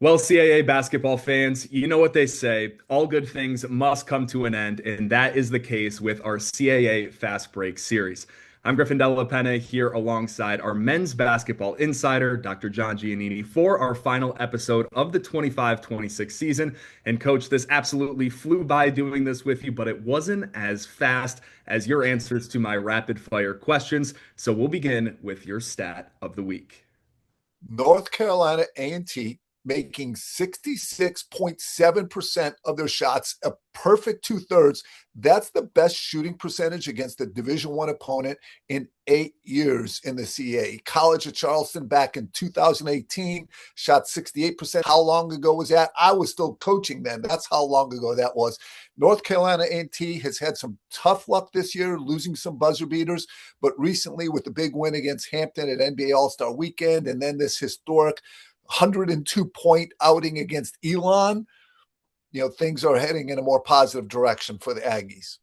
Well, CAA basketball fans, you know what they say. All good things must come to an end, and that is the case with our CAA Fast Break series. I'm Griffin Della Penna here alongside our men's basketball insider, Dr. John Giannini, for our final episode of the 25-26 season. And coach, this absolutely flew by doing this with you, but it wasn't as fast as your answers to my rapid fire questions. So we'll begin with your stat of the week. North Carolina A&T making 66.7% of their shots, a perfect two-thirds. That's the best shooting percentage against a Division I opponent in 8 years in the CAA. College of Charleston back in 2018 shot 68%. How long ago was that? I was still coaching then. That's how long ago that was. North Carolina A&T has had some tough luck this year, losing some buzzer beaters, but recently with the big win against Hampton at NBA All-Star Weekend and then this historic 102-point outing against Elon, things are heading in a more positive direction for the Aggies.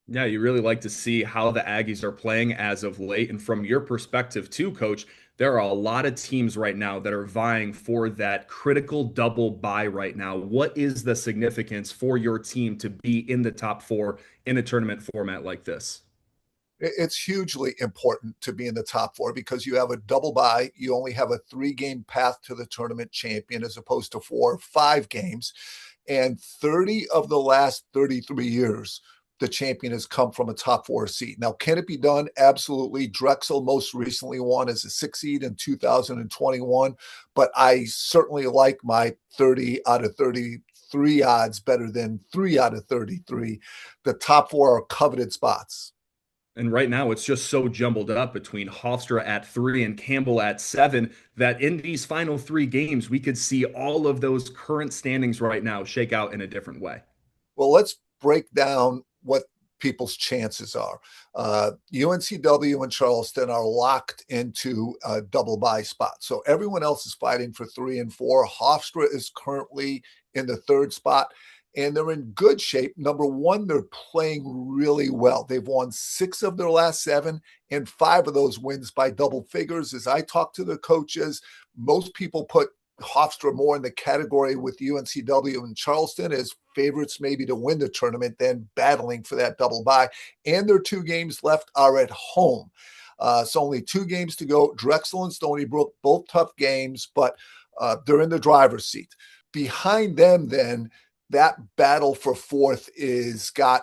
Yeah, you really like to see how the Aggies are playing as of late. And from your perspective, too, coach, there are a lot of teams right now that are vying for that critical double bye right now. What is the significance for your team to be in the top four in a tournament format like this? It's hugely important to be in the top four because you have a double bye. You only have a 3-game path to the tournament champion as opposed to 4 or 5 games. And 30 of the last 33 years, the champion has come from a top 4 seed. Now, can it be done? Absolutely. Drexel most recently won as a 6 seed in 2021, but I certainly like my 30 out of 33 odds better than 3 out of 33. The top 4 are coveted spots. And right now, it's just so jumbled up between Hofstra at 3 and Campbell at 7 that in these final 3 games, we could see all of those current standings right now shake out in a different way. Well, let's break down what people's chances are. UNCW and Charleston are locked into a double bye spot. So everyone else is fighting for 3 and 4. Hofstra is currently in the 3rd spot, and they're in good shape. Number one, they're playing really well. They've won 6 of their last 7, and 5 of those wins by double figures. As I talk to the coaches, most people put Hofstra more in the category with UNCW and Charleston as favorites maybe to win the tournament than battling for that double bye. And their 2 games left are at home. So only 2 games to go. Drexel and Stony Brook, both tough games, but they're in the driver's seat. Behind them, then, that battle for 4th is got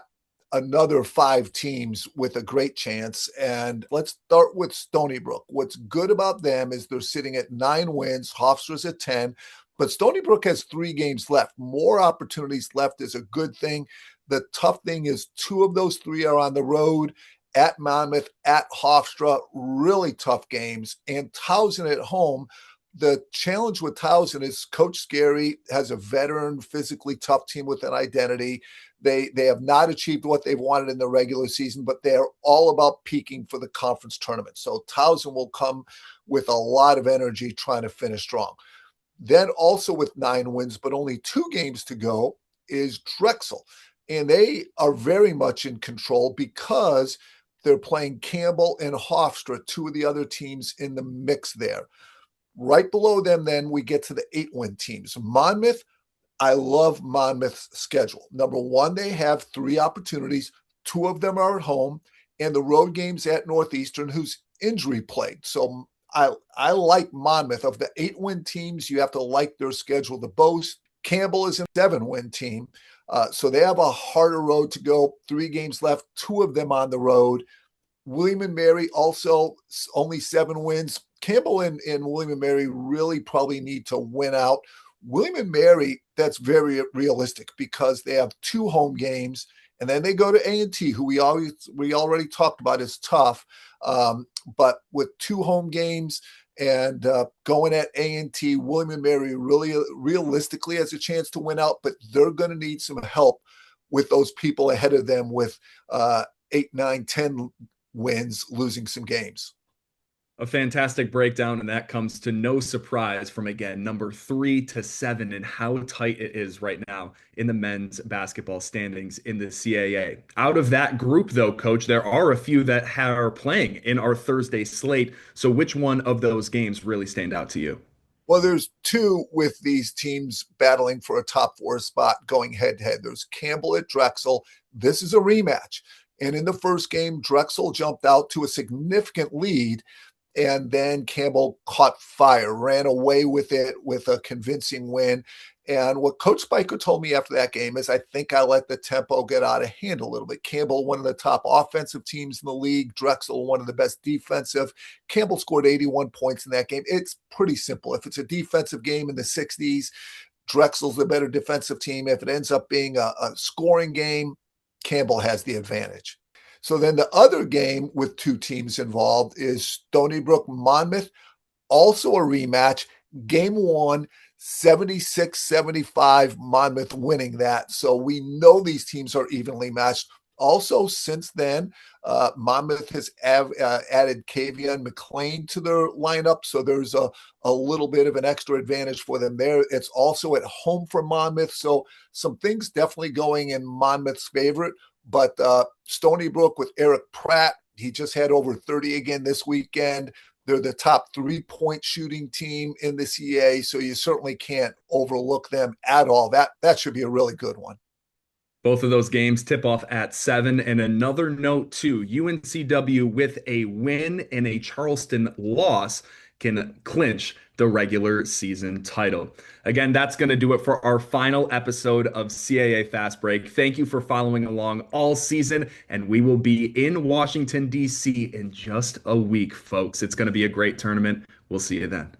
another 5 teams with a great chance. And let's start with Stony Brook. What's good about them is they're sitting at 9 wins. Hofstra's at 10, but Stony Brook has 3 games left. More opportunities left is a good thing. The tough thing is 2 of those 3 are on the road, at Monmouth, at Hofstra, really tough games, and Towson at home. The challenge with Towson is Coach Scary has a veteran, physically tough team with an identity. They have not achieved what they've wanted in the regular season, but they're all about peaking for the conference tournament. So Towson will come with a lot of energy trying to finish strong. Then also with 9 wins, but only 2 games to go, is Drexel. And they are very much in control because they're playing Campbell and Hofstra, 2 of the other teams in the mix there. Right below them, then, we get to the 8-win teams. Monmouth, I love Monmouth's schedule. Number one, they have 3 opportunities. 2 of them are at home, and the road games at Northeastern, who's injury plagued. So I like Monmouth. Of the 8-win teams, you have to like their schedule the most. Campbell is a 7-win team, so they have a harder road to go. 3 games left, 2 of them on the road. William and Mary also only 7 wins. Campbell and William and Mary really probably need to win out. William and Mary, that's very realistic because they have 2 home games, and then they go to A&T, who we already talked about is tough. But with 2 home games and going at A&T, William and Mary really realistically has a chance to win out, but they're going to need some help with those people ahead of them with 8, 9, 10 wins, losing some games. A fantastic breakdown, and that comes to no surprise from, again, number 3 to 7 and how tight it is right now in the men's basketball standings in the CAA. Out of that group, though, Coach, there are a few that are playing in our Thursday slate. So which one of those games really stand out to you? Well, there's two with these teams battling for a top four spot going head to head. There's Campbell at Drexel. This is a rematch. And in the first game, Drexel jumped out to a significant lead, and then Campbell caught fire, ran away with it with a convincing win. And what Coach Spiker told me after that game is, I think I let the tempo get out of hand a little bit. Campbell, one of the top offensive teams in the league. Drexel, one of the best defensive. Campbell scored 81 points in that game. It's pretty simple. If it's a defensive game in the 60s, Drexel's the better defensive team. If it ends up being a scoring game, Campbell has the advantage. So then the other game with two teams involved is Stony Brook Monmouth, also a rematch. Game one, 76-75, Monmouth winning that. So we know these teams are evenly matched. Also, since then, Monmouth has added Kavia and McLean to their lineup, so there's a little bit of an extra advantage for them there. It's also at home for Monmouth, so some things definitely going in Monmouth's favorite. But Stony Brook with Eric Pratt, he just had over 30 again this weekend. They're the top 3-point shooting team in the CAA, so you certainly can't overlook them at all. That should be a really good one. Both of those games tip off at 7. And another note, too, UNCW with a win and a Charleston loss can clinch the regular season title. Again, that's going to do it for our final episode of CAA Fast Break. Thank you for following along all season, and we will be in Washington, D.C. in just a week, folks. It's going to be a great tournament. We'll see you then.